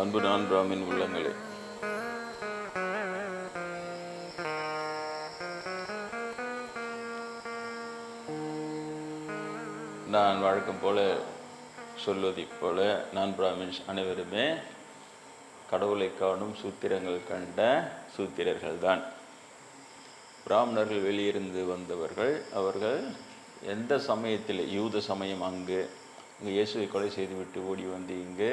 அன்பு நான் பிராமின் உள்ளங்களே, நான் வழக்கம் போல சொல்வதைப் போல நான் பிராமின்ஸ் அனைவருமே கடவுளை காணும் சூத்திரங்கள் கண்ட சூத்திரர்கள் தான். பிராமணர்கள் வெளியிருந்து வந்தவர்கள். அவர்கள் எந்த சமயத்தில், யூத சமயம் அங்கு இயேசுவை கொலை செய்துவிட்டு ஓடி வந்து இங்கு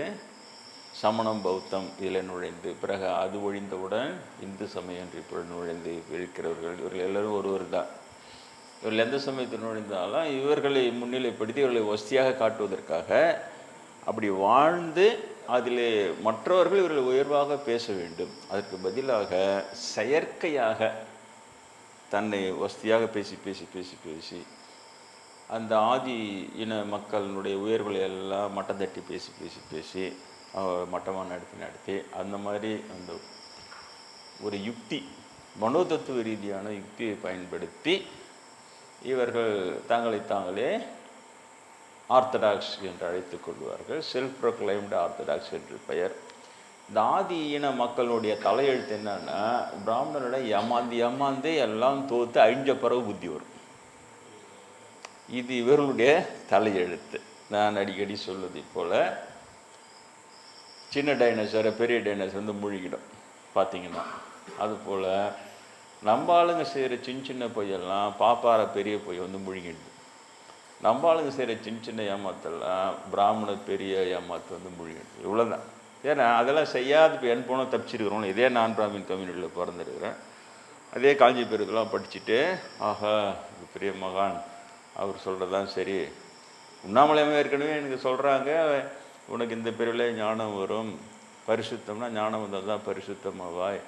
சமணம் பௌத்தம் இதில் நுழைந்து, பிறகு அது ஒழிந்தவுடன் இந்து சமயம் இப்போ நுழைந்து இருக்கிறவர்கள். இவர்கள் எல்லோரும் ஒருவர் தான். இவர்கள் எந்த சமயத்தில் நுழைந்தாலும் இவர்களை முன்னிலைப்படுத்தி இவர்களை வசதியாக காட்டுவதற்காக அப்படி வாழ்ந்து அதில் மற்றவர்கள் இவர்களை உயர்வாக பேச வேண்டும். அதற்கு பதிலாக செயற்கையாக தன்னை வசதியாக பேசி பேசி பேசி பேசி அந்த ஆதி இன மக்களினுடைய உயர்வுகளை எல்லாம் மட்டம் தட்டி பேசி பேசி பேசி மட்டமாக நடத்தி அந்த மாதிரி அந்த ஒரு யுக்தி, மனோதத்துவ ரீதியான யுக்தியை பயன்படுத்தி இவர்கள் தங்களை தாங்களே ஆர்த்தடாக்ஸ் என்று அழைத்து கொள்வார்கள். செல்ஃப் ப்ரொக்ளைம்டு ஆர்த்தடாக்ஸ் என்று பெயர். இந்த ஆதி இன மக்களுடைய தலையெழுத்து என்னன்னா, பிராமணரோட ஏமாந்து எல்லாம் தோற்று அழிஞ்ச பிறகு புத்தி வரும். இது இவர்களுடைய தலையெழுத்து. நான் அடிக்கடி சொல்வதை போல சின்ன டைனோசரை பெரிய டைனோசர் வந்து மூழ்கிடும் பார்த்தீங்கன்னா. அதுபோல் நம்ம ஆளுங்க செய்கிற சின்ன பொய்யெல்லாம் பாப்பார பெரிய பொய் வந்து மூழ்கிடுது. நம்ம ஆளுங்க செய்கிற சின்ன ஏமாத்தெல்லாம் பிராமண பெரிய ஏமாத்து வந்து மூழ்கிடுது. இவ்வளோதான். ஏன்னா அதெல்லாம் செய்யாது இப்போ என் போனால் தப்பிச்சிருக்கிறோம். இதே நான் பிராமின் கம்யூனிட்டியில் பிறந்திருக்கிறேன். அதே காஞ்சிபுரத்தெலாம் படிச்சுட்டு, ஆஹா இது பெரிய மகான், அவர் சொல்கிறதான் சரி. உண்ணாமலையமாக ஏற்கனவே எனக்கு சொல்கிறாங்க, உனக்கு இந்த பிரிவில் ஞானம் வரும், பரிசுத்தம்னா ஞானம் வந்தால் தான் பரிசுத்தமாவாய்,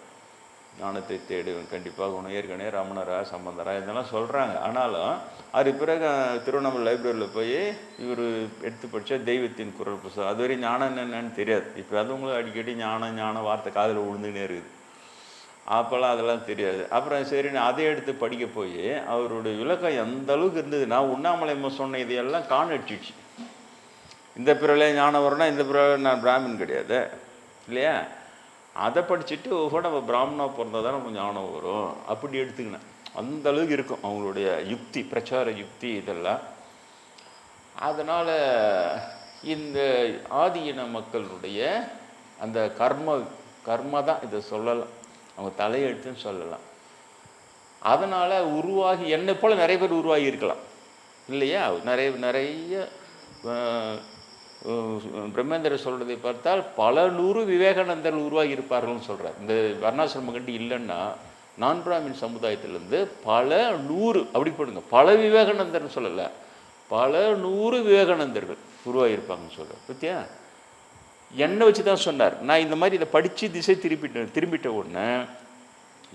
ஞானத்தை தேடுவேன் கண்டிப்பாக உனக்கு ஏற்கனவே ரமணரா சம்பந்தரா இதெல்லாம் சொல்கிறாங்க. ஆனாலும் அது பிறகு திருவண்ணாமலை லைப்ரரியில் போய் இவர் எடுத்து படித்தா தெய்வத்தின் குரல் புத்தகம், அதுவரை ஞானம் என்னன்னு தெரியாது. இப்போ அது உங்களுக்கு அடிக்கடி ஞான வார்த்தை காதில் விழுந்துன்னே இருக்குது. அப்போல்லாம் அதெல்லாம் தெரியாது. அப்புறம் சரின்னு அதை எடுத்து படிக்க போய் அவருடைய விளக்கம் எந்த அளவுக்கு இருந்ததுன்னா, உண்ணாமலையம்மா சொன்ன இதையெல்லாம் காணடிச்சிச்சு. இந்த பிறவிலே ஞானம் வரும்னா இந்த பிறவில நான் பிராமின் கிடையாது இல்லையா, அதை படிச்சுட்டு கூட நம்ம பிராமணாக பிறந்தால் தான் நமக்கு ஞானம் வரும் அப்படி எடுத்துக்கினேன். அந்த அளவுக்கு இருக்கும் அவங்களுடைய யுக்தி, பிரச்சார யுக்தி இதெல்லாம். அதனால் இந்த ஆதி இன மக்களுடைய அந்த கர்ம தான் இதை சொல்லலாம், அவங்க தலையெழுத்துன்னு சொல்லலாம். அதனால் உருவாகி என்னை போல் நிறைய பேர் உருவாகி இருக்கலாம் இல்லையா. நிறைய பிரம்மேந்திரர் சொல்கிறதை பார்த்தால் பல 100 விவேகானந்தர்கள் உருவாகி இருப்பார்கள்னு சொல்கிறார். இந்த வர்ணாசிரமம் கண்டு இல்லைன்னா நான் பிராமின் சமுதாயத்திலேருந்து பல 100 அப்படி போடுங்க, பல விவேகானந்தர்னு சொல்லலை, பல 100 விவேகானந்தர்கள் உருவாகியிருப்பாங்கன்னு சொல்கிறார். பத்தியா, என்னை வச்சு தான் சொன்னார். நான் இந்த மாதிரி இதை படித்து திசை திரும்பிட்ட உடனே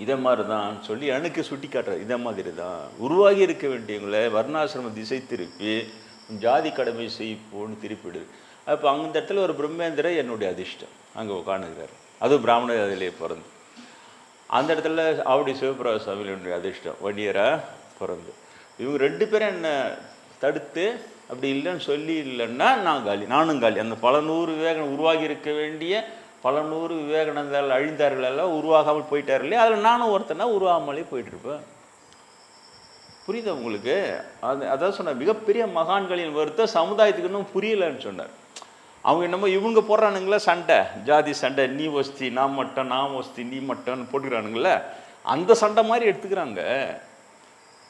இதை மாதிரி தான் சொல்லி எனக்கு சுட்டி காட்டுறாரு. இதை மாதிரி தான் உருவாகி இருக்க வேண்டியவங்களை வர்ணாசிரம திசை திருப்பி ஜாதி கடமை செய்ப்போன்னு திருப்பிடுது. அப்போ அந்த இடத்துல ஒரு பிரம்மேந்திர என்னுடைய அதிர்ஷ்டம் அங்கே உட்காந்துக்கிறார். அதுவும் பிராமண அதிலே பிறந்து. அந்த இடத்துல ஆவடி சிவபிரகாஷ் சாமியினுடைய அதிர்ஷ்டம் வன்னியராக பிறந்து. இவங்க 2 பேரும் என்னை தடுத்து அப்படி இல்லைன்னு சொல்லி இல்லைன்னா நானும் காலி. அந்த பல 100 உருவாகி இருக்க வேண்டிய பல 100 விவேகானந்தர்கள் அழிந்தார்கள் எல்லாம் உருவாகாமல் போயிட்டார் இல்லையா, அதில் நானும் ஒருத்தனா உருவாகாமலே போயிட்டுருப்பேன். புரியுதா உங்களுக்கு? அதான் சொன்னார், மிகப்பெரிய மகான்களின் வருத்தம் சமுதாயத்துக்கு இன்னும் புரியலைன்னு சொன்னார். அவங்க என்னமோ இவங்க போடுறானுங்களே சண்டை, ஜாதி சண்டை, நீ வஸ்தி நான் மட்டன், நான் வஸ்தி நீ மட்டன்னு போட்டுக்கிறானுங்களே, அந்த சண்டை மாதிரி எடுத்துக்கிறாங்க.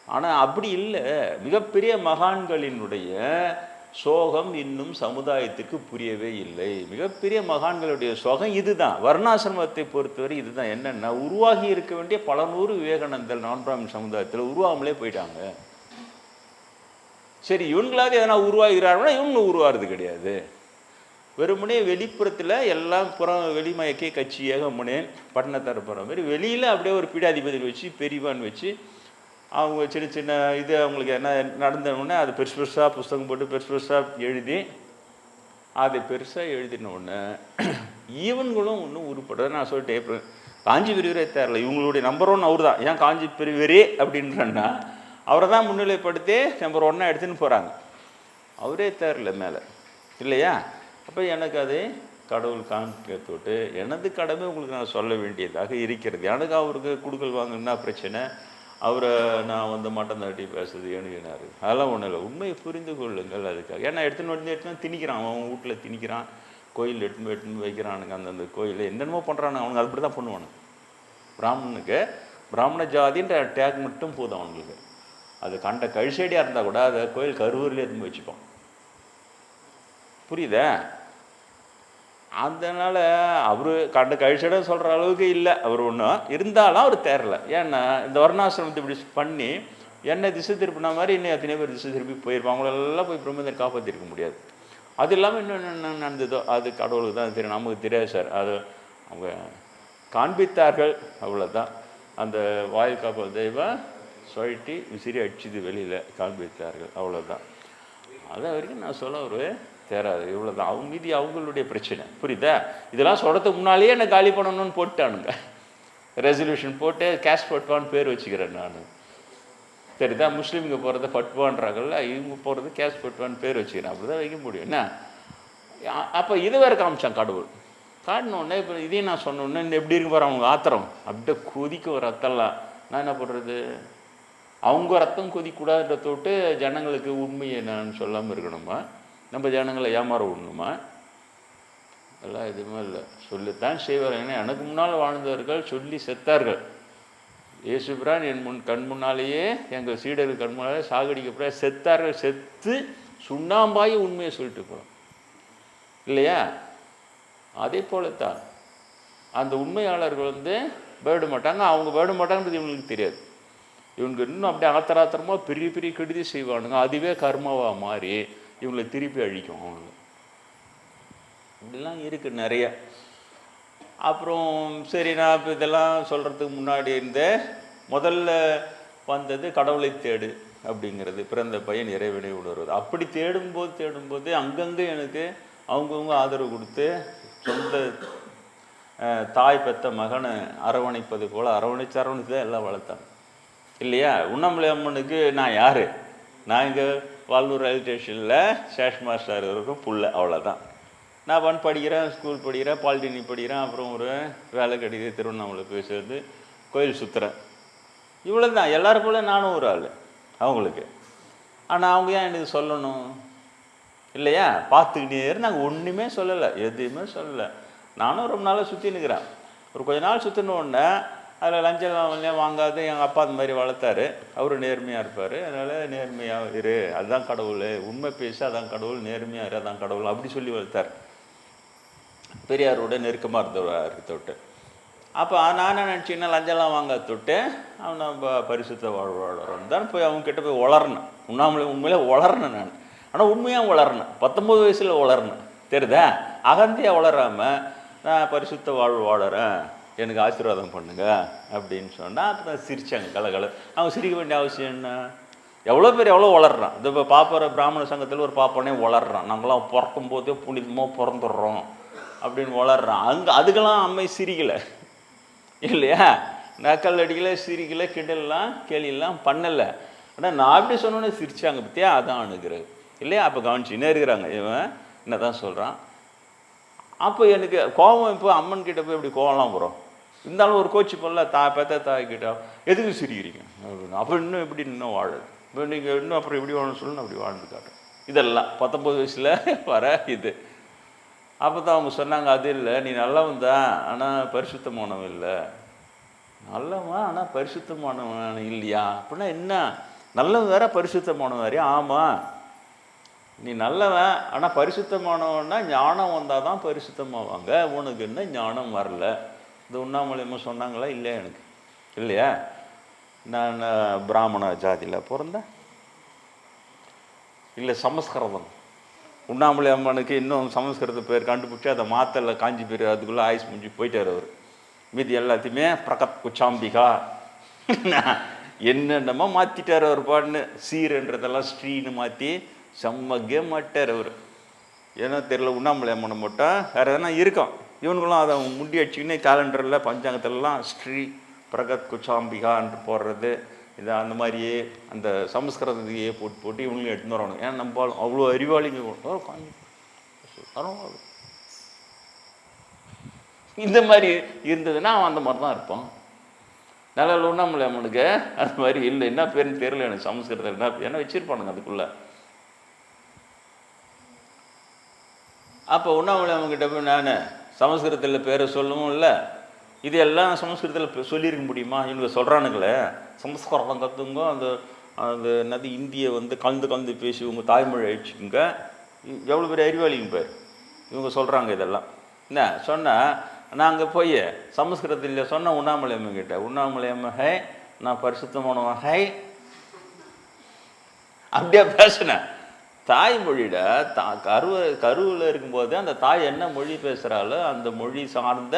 ஆனால் அப்படி இல்லை. மிகப்பெரிய மகான்களினுடைய சோகம் இன்னும் சமுதாயத்துக்கு புரியவே இல்லை. மிகப்பெரிய மகான்களுடைய சோகம் இதுதான். வர்ணாசிரமத்தை பொறுத்தவரை இதுதான். என்னென்னா, உருவாகி இருக்க வேண்டிய பல 100 விவேகானந்தர் நான் பிராமின் சமுதாயத்தில் உருவாமலே போயிட்டாங்க. சரி, இவங்களாவது எதனா உருவாகிறார்களா? இவங்களும் உருவாகிறது கிடையாது. வெறுமனே வெளிப்புறத்தில் எல்லாம் வெளிமயக்கே கட்சி ஏகமுனே பட்டணத்தார் போகிற மாதிரி வெளியில் அப்படியே ஒரு பீடாதிபதி வச்சு பெரியவான் வச்சு அவங்க சின்ன இது அவங்களுக்கு என்ன நடந்தவுடனே அது பெருசாக புஸ்தகம் போட்டு பெருசாக எழுதி அதை பெருசாக எழுதினோடனே ஈவன்களும் ஒன்றும் உருப்படுறது. நான் சொல்லிட்டேன், காஞ்சி பெரியவரே தேரல, இவங்களுடைய நம்பர் 1 அவர் தான். ஏன் காஞ்சி பெரியவரே அப்படின்றன்னா அவரை தான் முன்னிலைப்படுத்தி நம்பர் 1 எடுத்துன்னு போகிறாங்க. அவரே தேரல மேலே இல்லையா. அப்போ எனக்கு அது கடவுள் காண்பிக்கத்தோட்டு எனது கடமை உங்களுக்கு நான் சொல்ல வேண்டியதாக இருக்கிறது. எனக்கு அவருக்கு கொடுக்கல் வாங்கினா பிரச்சனை, அவரை நான் வந்து மட்டம் தட்டி பேசுறது ஏனுனாரு. அதெல்லாம் ஒன்றும் இல்லை, உண்மையை புரிந்து கொள்ளுங்கள். அதுக்காக ஏன்னா எடுத்துன்னு திணிக்கிறான், அவன் வீட்டில் திணிக்கிறான், கோயில் எடுத்துன்னு வைக்கிறானுங்க. அந்தந்த கோயில் என்னென்னமோ பண்ணுறானுங்க அவனுங்க. அப்படி தான் பண்ணுவானுங்க. பிராமணனுக்கு பிராமண ஜாதின்ற டேக் மட்டும் போதும் அவனுங்களுக்கு. அது கண்ட கழிச்சடியாக இருந்தால் கூட அதை கோயில் கருவூரில் எடுத்து வச்சுப்பான். புரியுதா? அதனால் அவர் கண்ட கழிச்சடம் சொல்கிற அளவுக்கு இல்லை அவர் ஒன்றும். இருந்தாலும் அவர் தேரலை. ஏன்னா இந்த வர்ணாசிரமத்தை இப்படி பண்ணி என்னை திசை திருப்பின மாதிரி இன்னும் எத்தனை பேர் திசை திருப்பி போயிருப்பாங்க. அவங்களெல்லாம் போய் பிரம்மத்தை காப்பாற்றிருக்க முடியாது. அது இல்லாமல் இன்னும் என்ன நடந்ததோ அது கடவுளுக்கு தான் தெரியும், நமக்கு தெரியாது சார். அது அவங்க காண்பித்தார்கள், அவ்வளோதான். அந்த வாயு காப்பல் தெய்வம் சொல்லிட்டு விசிறி அடிச்சுது வெளியில் காண்பித்தார்கள், அவ்வளோதான். அதை வரைக்கும் நான் சொல்ல ஒரு தேராது, இவ்வளோதான். அவங்க மீதி அவங்களுடைய பிரச்சனை. புரியுதா? இதெல்லாம் சொல்கிறதுக்கு முன்னாலேயே என்னை காலி பண்ணணும்னு போட்டானுங்க. ரெசல்யூஷன் போட்டு கேஷ் பட்வான்னு பேர் வச்சுக்கிறேன் நான். சரிதா? முஸ்லீமுங்க போகிறது பட்வான்றாங்கல்ல, இவங்க போகிறது கேஷ் பட்வான்னு பேர் வச்சுக்கிறேன். அப்படி தான் வைக்க முடியும் என்ன? அப்போ இது வேறு காமிச்சான் கடவுள். காட்டினோடனே இப்போ இதையும் நான் சொன்னோன்னே எப்படி இருக்கு பாரு அவங்க ஆத்திரம். அப்படியே கொதிக்க ரத்தம்லாம். நான் என்ன பண்ணுறது? அவங்க ரத்தம் கொதிக்கூடாதுன்ற தொட்டு ஜனங்களுக்கு உண்மையை நான் சொல்லாமல் இருக்கணுமா? நம்ம ஜனங்களை ஏமாற விடணுமா? எல்லாம் எதுவுமே இல்லை, சொல்லித்தான் செய்வார். ஏன்னா எனக்கு முன்னால் வாழ்ந்தவர்கள் சொல்லி செத்தார்கள். இயேசுபிரான் என் கண் முன்னாலேயே எங்கள் சீடர்கள் கண் முன்னாலே சாகடிக்கப்பட செத்தார்கள். செத்து சுண்ணாம்பாயி உண்மையை சொல்லிட்டு போகிறோம் இல்லையா? அதே போலத்தான் அந்த உண்மையாளர்கள் வந்து போயிட மாட்டாங்க. அவங்க போயிட மாட்டாங்கன்றது இவங்களுக்கு தெரியாது. இவங்க இன்னும் அப்படியே ஆத்திராத்திரமாக பெரிய பெரிய கெடுதி செய்வானுங்க. அதுவே கர்மாவாக மாறி இவங்களை திருப்பி அழிக்கும் அவங்க. இப்படிலாம் இருக்குது நிறைய. அப்புறம் சரி, நான் இப்போ இதெல்லாம் சொல்கிறதுக்கு முன்னாடி முதல்ல வந்தது கடவுளை தேடு அப்படிங்கிறது, பிறந்த பையன் இறைவனை உணர்வது. அப்படி தேடும்போது அங்கங்கே எனக்கு அவங்கவுங்க ஆதரவு கொடுத்து சொந்த தாய் பெற்ற மகனை அரவணைப்பது போல் அரவணைத்து தான் எல்லாம் வளர்த்தாங்க இல்லையா? உண்ணாமலை அம்மனுக்கு நான் யார்? நான் இங்கே வால்னூர் ரயில்வே ஸ்டேஷனில் ஸ்டேஷன் மாஸ்டர் இருக்கும் புள்ள, அவ்வளோதான். நான் படிக்கிறேன், ஸ்கூல் படிக்கிறேன், பாலிடெக்னிக் படிக்கிறேன், அப்புறம் ஒரு வேலை கிடைக்குது, திருவண்ணாமலை போய் சேர்ந்து கோயில் சுற்றுறேன். இவ்வளோ தான். எல்லோரும் போல நானும் ஒரு ஆள் அவங்களுக்கு. ஆனால் அவங்க ஏன் எனக்கு சொல்லணும் இல்லையா? பார்த்துக்கிட்டே நாங்கள் ஒன்றுமே சொல்லலை, எதுவுமே சொல்லலை. நானும் ரொம்ப நாளாக சுற்றி நிற்கிறேன். ஒரு கொஞ்ச நாள் சுற்றினோடனே அதில் லஞ்சம் வாங்காது எங்கள் அப்பா அந்த மாதிரி வளர்த்தாரு. அவர் நேர்மையாக இருப்பார். அதனால் நேர்மையாக இரு, அதுதான் கடவுள், உண்மை பேச அதான் கடவுள், நேர்மையாக இரு அதான் கடவுள், அப்படி சொல்லி வளர்த்தார். பெரியாரோட நெருக்கமாக இருந்தவர் தொட்டு. அப்போ நான் என்ன நினச்சிங்கன்னா, லஞ்சம்லாம் வாங்க தொட்டு அவனை பரிசுத்த வாழ்வாளரும் தான் போய் அவங்கக்கிட்ட போய் வளரணும். உண்மையிலே வளரணும் நான். ஆனால் உண்மையாக வளரணும். 19 வயசில் வளரணும். தெரியுதா? அகந்தியாக வளராமல் நான் பரிசுத்த வாழ்வு வாழறேன், எனக்கு ஆசீர்வாதம் பண்ணுங்க அப்படின்னு சொன்னால் அப்புறம் சிரித்தாங்க கலகல. அவங்க சிரிக்க வேண்டிய அவசியம் என்ன? எவ்வளோ பேர் எவ்வளோ வளர்றான். இந்த இப்போ பாப்பார பிராமண சங்கத்தில் ஒரு பாப்பானே வளர்றான். நாங்களாம் பிறக்கும் போதே புனிதமாக பிறந்துடுறோம் அப்படின்னு வளர்றான். அதுக்கெல்லாம் அம்மை சிரிக்கலை இல்லையா? நக்கல் அடிக்கலை, சிரிக்கலை, கிண்டலாம் கேலியெல்லாம் பண்ணலை. ஆனால் நான் அப்படி சொன்னோன்னே சிரித்தாங்க. பற்றியா? அதான் அணுகிறது இல்லையா? அப்போ கவனிச்சுன்னே இருக்கிறாங்க. இவன் என்ன தான் சொல்கிறான். அப்போ எனக்கு கோபம். இப்போ அம்மன் கிட்ட போய் இப்படி கோவம்லாம் வரும். இருந்தாலும் ஒரு கோச்சி போல பெத்த தாய்கிட்ட எதுக்கு சிரிக்கிறீங்க அப்படின்னு. அப்போ இன்னும் எப்படி இன்னும் வாழது. இப்போ நீங்கள் இன்னும் அப்புறம் எப்படி வாழணும்னு சொல்லி நான் அப்படி வாழ்ந்து காட்டுறேன். இதெல்லாம் 19 வயசில் வர இது. அப்போ தான் அவங்க சொன்னாங்க, அது இல்லை, நீ நல்லவன் தான் ஆனால் பரிசுத்தமானவன் இல்லை. நல்லவன் ஆனால் பரிசுத்தமானவன் இல்லையா? அப்படின்னா என்ன? நல்லவன் வேற பரிசுத்தமானவன் வேறையா? ஆமாம், நீ நல்லவன் ஆனால் பரிசுத்தமானவன்னா ஞானம் வந்தால் தான் பரிசுத்தமாவாங்க. உனக்கு என்ன ஞானம் வரல? இந்த உண்ணாமலையம்மா சொன்னாங்களா? இல்லையா? எனக்கு இல்லையா? நான் பிராமண ஜாதியில் பிறந்தேன் இல்லை, சமஸ்கிருதம். உண்ணாமலை அம்மனுக்கு இன்னும் சமஸ்கிருத பேர் கண்டுபிடிச்சி அதை மாத்தல, காஞ்சி பேர், அதுக்குள்ளே ஆயுஸ் முடிஞ்சு போயிட்டார் அவர். மீதி எல்லாத்தையுமே பிரகத் குச்சாம்பிகா என்னென்னமோ மாற்றிட்டார் அவர் பாடுன்னு. சீர்ன்றதெல்லாம் ஸ்ரீன்னு மாற்றி செம்மகே மாட்டார் அவர். ஏன்னா தெரியல, உண்ணாமலை அம்மனை மட்டும் வேறு எதனா இருக்கும். இவனுங்களும் அதை முடி அடிச்சுக்கின்னு கேலண்டரில் பஞ்சாங்கத்திலலாம் ஸ்ரீ பிரகத் குச்சாம்பிகான்னு போடுறது, இது அந்த மாதிரியே அந்த சமஸ்கிருதத்தையே போட்டு இவங்களும் எடுத்துன்னு வரணும். ஏன்னா நம்ம அவ்வளோ அறிவாளிங்க இந்த மாதிரி இருந்ததுன்னா அவன் அந்த மாதிரி தான் இருப்பான். நல்லா உண்ணாமலை அம்மனுக்கு அந்த மாதிரி இல்லை. என்ன பேருன்னு தெரியல எனக்கு சமஸ்கிருதத்தில் என்ன வச்சிருப்பானுங்க அதுக்குள்ள. அப்போ உண்ணாமலை அம்மன்கிட்ட போய் நான் சமஸ்கிருதத்தில் பேரை சொல்லவும் இல்லை, இது எல்லாம் சமஸ்கிருதத்தில் சொல்லியிருக்க முடியுமா? இவங்க சொல்கிறானுங்களே சமஸ்கிருதம் கற்றுங்க, அந்த அந்த என்னது இந்தியை கலந்து பேசி உங்கள் தாய்மொழி அழிச்சுக்குங்க. எவ்வளோ பெரிய அறிவாளிங்க பேர் இவங்க சொல்கிறாங்க இதெல்லாம். என்ன சொன்னால் நாங்கள் போய் சமஸ்கிருதத்தில் சொன்ன உண்ணாமலை அம்மன் கிட்ட, உண்ணாமலை அம்மன் ஹை, நான் பரிசுத்தமானவன் ஹை, அப்படியே பேசினேன். தாய்மொழியிட கருவில் இருக்கும்போது அந்த தாய் என்ன மொழி பேசுகிறாலோ அந்த மொழி சார்ந்த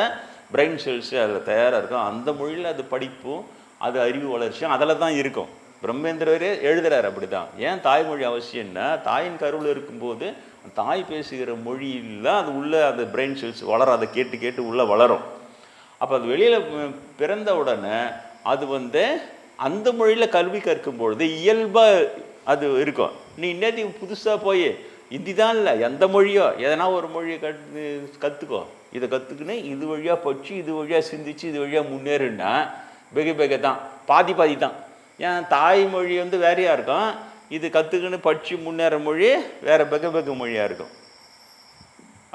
பிரெயின் செல்ஸு அதில் தயாராக இருக்கும். அந்த மொழியில் அது படிப்பும் அது அறிவு வளர்ச்சியும் அதில் தான் இருக்கும். பிரம்மேந்திரரே எழுதுறாரு அப்படி தான். ஏன் தாய்மொழி அவசியம்னா, தாயின் கருவில் இருக்கும்போது தாய் பேசுகிற மொழியில் அது உள்ள அந்த பிரெயின் செல்ஸ் வளரும், அதை கேட்டு கேட்டு உள்ளே வளரும். அப்போ அது வெளியில் பிறந்த உடனே அது அந்த மொழியில் கல்வி கற்கும்பொழுது இயல்பாக அது இருக்கும். நீ இன்னைக்கு புதுசாக போய் ஹிந்தி தான் இல்லை எந்த மொழியோ எதனா ஒரு மொழியை கற்றுக்கோ, இதை கற்றுக்குன்னு இது வழியாக படிச்சு இது வழியாக சிந்திச்சு இது வழியாக முன்னேறுன்னா பெக தான், பாதி தான். ஏன் தாய்மொழி வேறையாக இருக்கும், இது கற்றுக்குன்னு படித்து முன்னேற மொழி வேறு பெக மொழியாக இருக்கும்.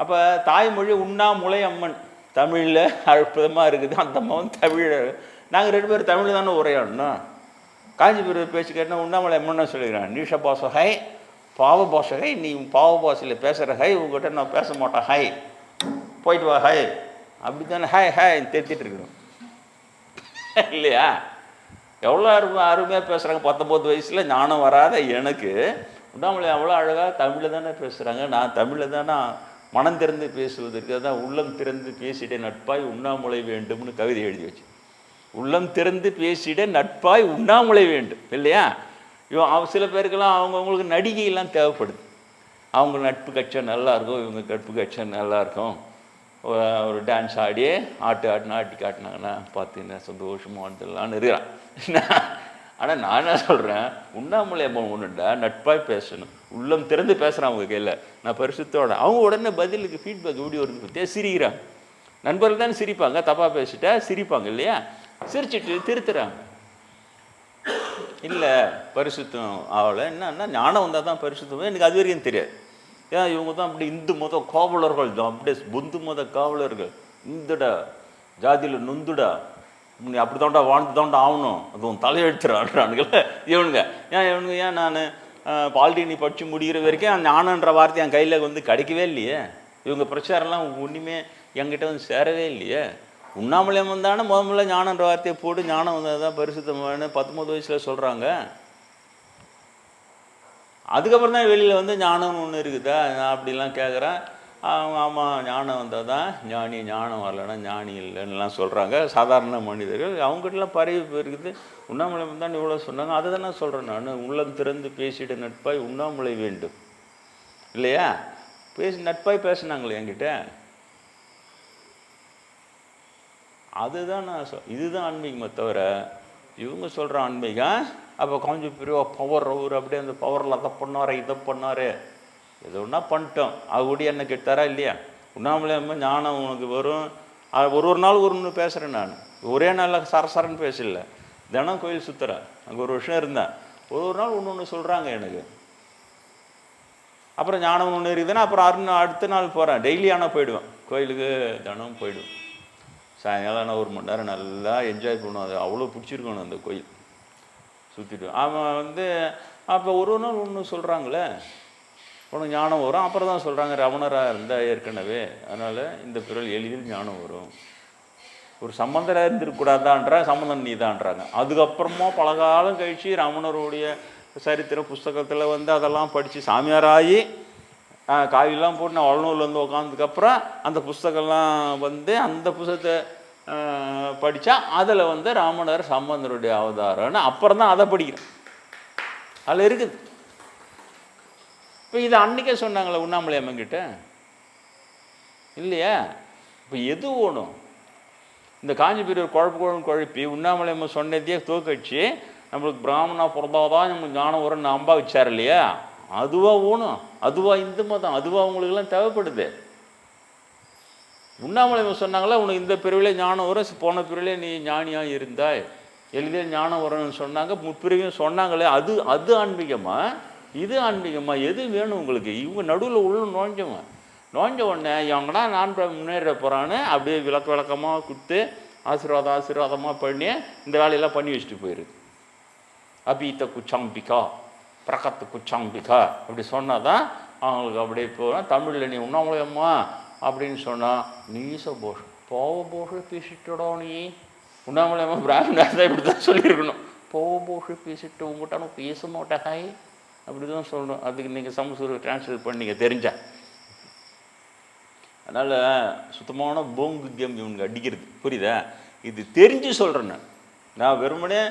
அப்போ தாய்மொழி உண்ணாமுலை அம்மன் தமிழில் அற்புதமாக இருக்குது. அந்த அம்மாவும் தமிழ், நாங்கள் 2 பேரும் தமிழ் தானே உரையாடணும். காஞ்சிபுரம் பேச்சு கேட்டால் உண்ணாமலை அம்மன் சொல்லிக்கிறேன், நீஷ பாச ஹை, பாவ பாஷ ஹை, நீ பாவ பாஷையில் பேசுகிற ஹை, உங்கள்கிட்ட நான் பேச மாட்டேன் ஹை, போயிட்டு வா ஹை, அப்படி தானே ஹாய் ஹாய் தெரிஞ்சிட்டு இருக்கணும் இல்லையா? எவ்வளோ அருமையாக பேசுகிறாங்க. 19 வயசில் ஞானம் வராத எனக்கு உண்ணாமலை அவ்வளோ அழகாக தமிழில் தானே பேசுகிறாங்க. நான் தமிழில் தானே மனம் திறந்து பேசுவதற்கு தான் உள்ளம் திறந்து பேசிட நட்பாய் உண்ணாமுலை வேண்டும்னு கவிதை எழுதி வச்சு. உள்ளம் திறந்து பேசிட நட்பாய் உண்ணாமுலை வேண்டும் இல்லையா? சில பேருக்கெல்லாம் அவங்கவுங்களுக்கு நடிகையெல்லாம் தேவைப்படுது. அவங்க நட்பு கட்சை நல்லாயிருக்கும், இவங்க நட்பு கட்சை நல்லாயிருக்கும். ஒரு டான்ஸ் ஆடியே ஆட்டி காட்டினாங்கன்னா பார்த்தீங்கன்னா சந்தோஷமாக வந்துடலான்னு இருக்கிறான். ஆனால் நான் என்ன சொல்கிறேன், உண்ணாமலை அம்மன் ஒன்றுண்டா நட்பாய் பேசணும், உள்ளம் திறந்து பேசுகிறான் அவங்க கையில். நான் பரிசுத்தோட அவங்க உடனே பதிலுக்கு ஃபீட்பேக் வீடியோ வருது பற்றியே சிரிக்கிறாங்க. நண்பர்கள் தானே சிரிப்பாங்க, தப்பாக பேசிட்டா சிரிப்பாங்க இல்லையா? சிரிச்சிட்டு திருத்துறாங்க. இல்லை பரிசுத்தம் ஆகலை, என்னன்னா ஞானம் வந்தால் தான் பரிசுத்தம். எனக்கு அது வரைக்கும் தெரியாது. ஏன் இவங்க தான் அப்படி இந்து மத காவலர்கள் தான், அப்படியே புந்து மத காவலர்கள், இந்துடா ஜாதியில் நொந்துடா, நீ அப்படி தாண்டா வாழ்ந்து தாண்டா ஆகணும், அதுவும் தலையெழுத்துறான்றானுங்கள இவனுங்க. ஏன் நான் பாலிடெக்னி படித்து முடிகிற வரைக்கும் ஞானன்ற வார்த்தை என் கையில் கிடைக்கவே இல்லையே. இவங்க பிரச்சாரம்லாம் ஒன்றுமே என்கிட்ட சேரவே இல்லையே. உண்ணாமலை அம்மன் தானே முதல்ல ஞானன்ற வார்த்தையை போட்டு ஞானம் வந்தது தான் பரிசுத்தமான 19 வயசில் சொல்கிறாங்க. அதுக்கப்புறம் தான் வெளியில் ஞானம்னு ஒன்று இருக்குதா, நான் அப்படிலாம் கேட்குறேன். ஆமாம் ஞானம் வந்தால் தான் ஞானி, ஞானம் வரலன்னா ஞானி இல்லைன்னுலாம் சொல்கிறாங்க சாதாரண மனிதர்கள். அவங்ககிட்டலாம் பரவி போயிருக்குது. உண்ணாமலை தான் இவ்வளோ சொன்னாங்க, அதை தானே சொல்கிறேன் நான். உள்ளம் திறந்து பேசிட நட்பாய் உண்ணாமலை வேண்டும் இல்லையா? நட்பாய் பேசினாங்களே என்கிட்ட. அதுதான் நான் இதுதான் ஆன்மீகமே தவிர இவங்க சொல்கிற ஆன்மீகம் அப்போ கொஞ்சம் பெரிய பவர், அவர் அப்படியே அந்த பவரில் அதை பண்ணார் இதை பண்ணார், எது ஒன்றா பண்ணிட்டோம். அவடி என்ன கேட்டாரா இல்லையா? உண்ணாமலை அம்மன் ஞானம் உனக்கு வரும். ஒரு நாள் ஒன்று பேசுகிறேன் நான், ஒரே நாளில் சரசரன்னு பேசல, தினம் கோயில் சுற்றுறேன். அங்கே ஒரு வருஷம் இருந்தேன். ஒரு நாள் ஒன்று சொல்கிறாங்க எனக்கு. அப்புறம் ஞானம் ஒன்று இருக்குதுன்னா அப்புறம் அடுத்த நாள் போகிறேன். டெய்லி ஆனால் போயிடுவேன் கோயிலுக்கு, தினம் போயிடுவேன். சாயங்காலம் நான் 1 மணி நேரம் நல்லா என்ஜாய் பண்ணுவோம். அது அவ்வளோ பிடிச்சிருக்கணும் அந்த கோயில் சுற்றிட்டு. அவன் அப்போ ஒரு நாள் ஒன்று சொல்கிறாங்களே உனக்கு ஞானம் வரும். அப்புறம் தான் சொல்கிறாங்க ரமணராக இருந்தால் ஏற்கனவே, அதனால் இந்த பிறல் எளிதில் ஞானம் வரும். ஒரு சம்பந்தராக இருந்திருக்கூடாதான்றா, சம்பந்தம் நீ தான்றாங்க. அதுக்கப்புறமா பல காலம் கழித்து ரமணருடைய சரித்திர புஸ்தகத்தில் அதெல்லாம் படித்து சாமியாராகி காவிலாம் போட்டு நான் வளனூரில் உட்காந்ததுக்கப்புறம் அந்த புஸ்தகம்லாம் அந்த புஸ்தகத்தை படித்தா அதில் ராமணர் சம்பந்தருடைய அவதாரம்னு அப்புறம் தான் அதை படிக்கிறேன். அதில் இருக்குது. இப்போ இதை அன்றைக்கே சொன்னாங்களே உண்ணாமலை அம்மன்கிட்ட இல்லையா? இப்போ எது ஓணும்? இந்த காஞ்சிபுரம் குழப்பி உண்ணாமலை அம்மன் சொன்னதையே தோக்கடிச்சு நம்மளுக்கு பிராமணா பிறந்தாதான் நம்மளுக்கு ஞானம் வரும்னு நம்ப வச்சார் இல்லையா? அதுவா ஓணும்? அதுவா இந்த மதம்? அதுவா அவங்களுக்கெல்லாம் தேவைப்படுது? உண்ணாமலை சொன்னாங்களா உனக்கு இந்த பிரிவிலே ஞானம் வரும், போன பிரிவிலே நீ ஞானியாக இருந்தாய், எளிதில் ஞானம் வரும்னு சொன்னாங்க. முற்பிரிவையும் சொன்னாங்களே, அது ஆன்மீகமா இது ஆன்மீகமா? எது வேணும் உங்களுக்கு? இவங்க நடுவில் உள்ள நோஞ்ச உடனே இவங்கடா நான் முன்னேற போகிறான்னு அப்படியே விளக்கமாக கொடுத்து ஆசீர்வாதமாக பண்ணி இந்த வேலையெல்லாம் பண்ணி வச்சுட்டு போயிடுது. அபீத்த குச்சாம்பிகா பிரகத்து குச்சாம்பிகா அப்படி சொன்னால் தான் அவங்களுக்கு அப்படியே போகிறோம். தமிழில் நீ உண்ணாமலையம்மா அப்படின்னு சொன்னால் நீச போஷ் போஷ பேசிட்டோட நீ உண்ணாமலையம்மா பிராமணா தான் இப்படி தான் சொல்லியிருக்கணும். போஷ பேசிட்டு உங்கள்கிட்ட நான் பேச மாட்டேன் அப்படி தான் சொல்லணும். அதுக்கு நீங்கள் சமஸ்கிருத டிரான்ஸ்லேட் பண்ணிங்க தெரிஞ்சா. அதனால் சுத்தமான போங்கு கேம் இவனுக்கு அடிக்கிறது, புரியுதா? இது தெரிஞ்சு சொல்கிறேன். நான் வெறுமனே